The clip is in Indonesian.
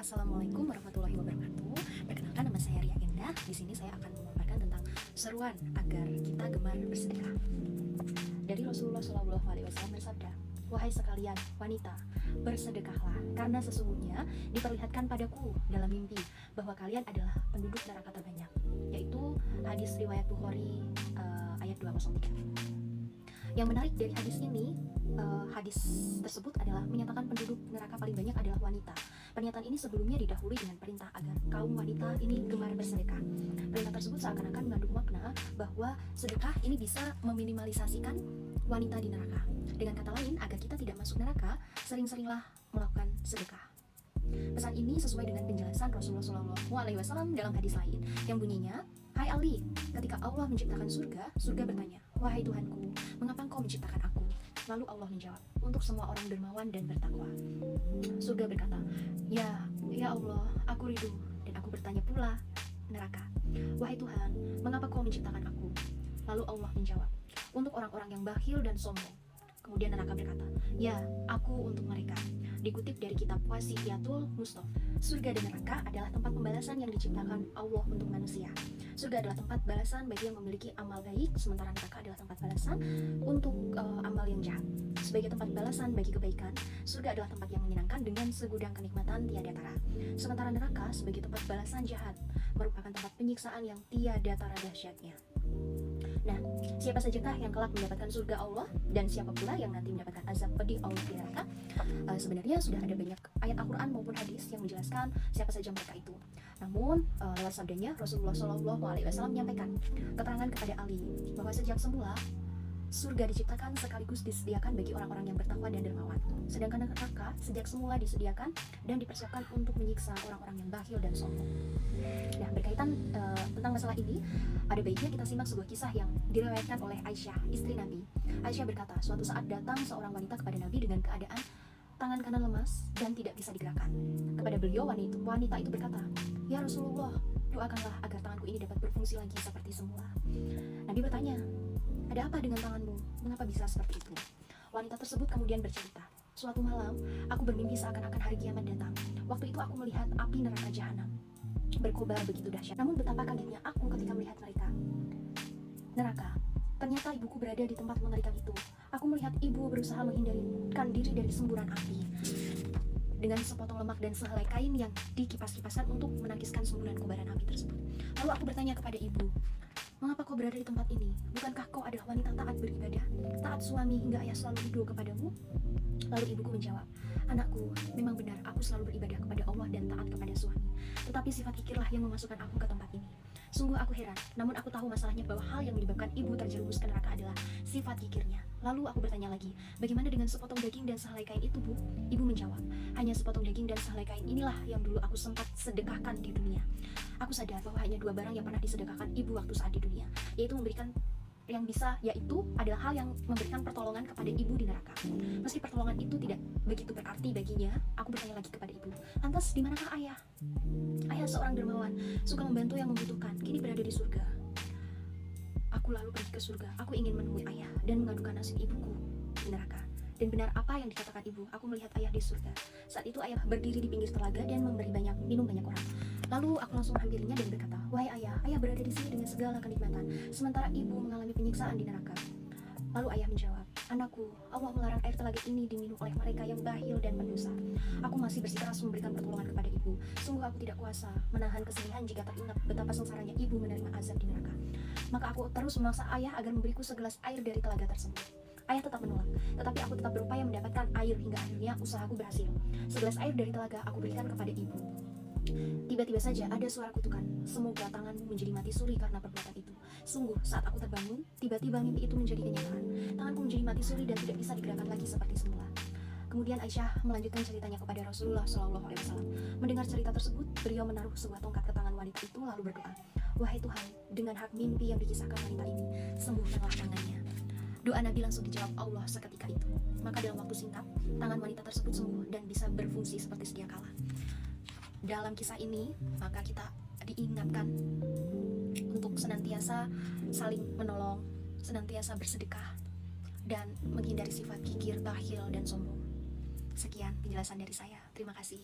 Assalamualaikum warahmatullahi wabarakatuh. Perkenalkan, nama saya Ria Endah. Di sini saya akan memaparkan tentang seruan agar kita gemar bersedekah. Dari Rasulullah SAW bersabda, "Wahai sekalian wanita, bersedekahlah, karena sesungguhnya diperlihatkan padaku dalam mimpi bahwa kalian adalah penduduk neraka terbanyak." Yaitu hadis riwayat Bukhari ayat 203. Yang menarik dari hadis ini, hadis tersebut adalah menyatakan penduduk neraka paling banyak adalah wanita. Pernyataan ini sebelumnya didahului dengan perintah agar kaum wanita ini gemar bersedekah. Perintah tersebut seakan-akan mengandung makna bahwa sedekah ini bisa meminimalisasikan wanita di neraka. Dengan kata lain, agar kita tidak masuk neraka, sering-seringlah melakukan sedekah. Pesan ini sesuai dengan penjelasan Rasulullah SAW dalam hadis lain yang bunyinya, "Hai Ali, ketika Allah menciptakan surga, surga bertanya, 'Wahai Tuhanku, mengapa Engkau menciptakan aku?' Lalu Allah menjawab, 'Untuk semua orang dermawan dan bertakwa.' Surga berkata, 'Ya Allah, aku ridho.' Dan aku bertanya pula neraka, 'Wahai Tuhan, mengapa Kau menciptakan aku?' Lalu Allah menjawab, 'Untuk orang-orang yang bakhil dan sombong.' Kemudian neraka berkata, 'Ya, aku untuk mereka.'" Dikutip dari kitab Wasiyatul Mustaf, surga dan neraka adalah tempat pembalasan yang diciptakan Allah untuk manusia. Surga adalah tempat balasan bagi yang memiliki amal baik, sementara neraka adalah tempat balasan untuk amal yang jahat. Sebagai tempat balasan bagi kebaikan, surga adalah tempat yang menyenangkan dengan segudang kenikmatan tiada tara. Sementara neraka sebagai tempat balasan jahat merupakan tempat penyiksaan yang tiada tara dahsyatnya. Nah, siapa sajakah yang kelak mendapatkan surga Allah dan siapa pula yang nanti mendapatkan azab pedih Allah di neraka? Sebenarnya sudah ada banyak ayat Al-Quran maupun hadis yang menjelaskan siapa saja mereka itu. Namun lewat sabdanya Rasulullah SAW menyampaikan keterangan kepada Ali bahwa sejak semula surga diciptakan sekaligus disediakan bagi orang-orang yang bertakwa dan dermawan, sedangkan neraka sejak semula disediakan dan dipersiapkan untuk menyiksa orang-orang yang bakhil dan sombong. Nah, berkaitan tentang masalah ini, ada baiknya kita simak sebuah kisah yang diriwayatkan oleh Aisyah, istri Nabi. Aisyah berkata, suatu saat datang seorang wanita kepada Nabi dengan keadaan tangan kanan lemas dan tidak bisa digerakkan. Kepada beliau, wanita itu berkata, "Ya Rasulullah, doakanlah agar tanganku ini dapat berfungsi lagi seperti semula." Nabi bertanya, "Ada apa dengan tanganmu? Mengapa bisa seperti itu?" Wanita tersebut kemudian bercerita, "Suatu malam, aku bermimpi seakan-akan hari kiamat datang. Waktu itu aku melihat api neraka jahanam berkobar begitu dahsyat. Namun betapa kagetnya aku ketika melihat neraka. Ternyata ibuku berada di tempat mengerikan itu. Aku melihat ibu berusaha menghindarkan diri dari semburan api dengan sepotong lemak dan sehelai kain yang dikipas-kipaskan untuk menangkiskan semburan kobaran api tersebut. Lalu aku bertanya kepada ibu, 'Mengapa kau berada di tempat ini? Bukankah kau adalah wanita taat beribadah, taat suami hingga ayah selalu ridho kepadamu?' Lalu ibuku menjawab, 'Anakku, memang benar aku selalu beribadah kepada Allah dan taat kepada suami. Tetapi sifat kikirlah yang memasukkan aku ke tempat ini. Sungguh aku heran, namun aku tahu masalahnya bahwa hal yang menyebabkan ibu terjerumus ke neraka adalah sifat kikirnya.' Lalu aku bertanya lagi, 'Bagaimana dengan sepotong daging dan sehelai kain itu, Bu?' Ibu menjawab, 'Hanya sepotong daging dan sehelai kain inilah yang dulu aku sempat sedekahkan di dunia.' Aku sadar bahwa hanya dua barang yang pernah disedekahkan ibu waktu saat di dunia, yaitu adalah hal yang memberikan pertolongan kepada ibu di neraka. Meski pertolongan itu tidak begitu berarti baginya, aku bertanya lagi kepada ibu, 'Lantas di manakah ayah? Ayah seorang dermawan, suka membantu yang membutuhkan, kini berada di surga.' Aku lalu pergi ke surga. Aku ingin menemui ayah dan mengadukan nasib ibuku di neraka. Dan benar apa yang dikatakan ibu, aku melihat ayah di surga. Saat itu ayah berdiri di pinggir telaga dan minum banyak orang. Lalu aku langsung menghampirinya dan berkata, 'Wahai ayah berada di sini dengan segala kenikmatan, sementara ibu mengalami penyiksaan di neraka.' Lalu ayah menjawab, 'Anakku, Allah melarang air telaga ini diminum oleh mereka yang bakhil dan pendosa.' Aku masih bersikeras memberikan pertolongan kepada ibu. Sungguh aku tidak kuasa menahan kesedihan jika teringat betapa sengsaranya ibu menerima azab di neraka. Maka aku terus memaksa ayah agar memberiku segelas air dari telaga tersebut. Ayah tetap menolak, tetapi aku tetap berupaya mendapatkan air hingga akhirnya usahaku berhasil. Segelas air dari telaga aku berikan kepada ibu. Tiba-tiba saja ada suara kutukan, 'Semoga tanganmu menjadi mati suri karena perbuatan itu.' Sungguh, saat aku terbangun, tiba-tiba mimpi itu menjadi kenyataan. Tanganku menjadi mati suri dan tidak bisa digerakkan lagi seperti semula." Kemudian Aisyah melanjutkan ceritanya kepada Rasulullah SAW. Mendengar cerita tersebut, beliau menaruh sebuah tongkat ke tangan wanita itu lalu berdoa, "Wahai Tuhan, dengan hak mimpi yang dikisahkan wanita ini, sembuhkanlah tangannya." Doa Nabi langsung dijawab Allah seketika itu. Maka dalam waktu singkat, tangan wanita tersebut sembuh dan bisa berfungsi seperti sedia kala. Dalam kisah ini, maka kita diingatkan untuk senantiasa saling menolong, senantiasa bersedekah, dan menghindari sifat kikir, bakhil, dan sombong. Sekian penjelasan dari saya. Terima kasih.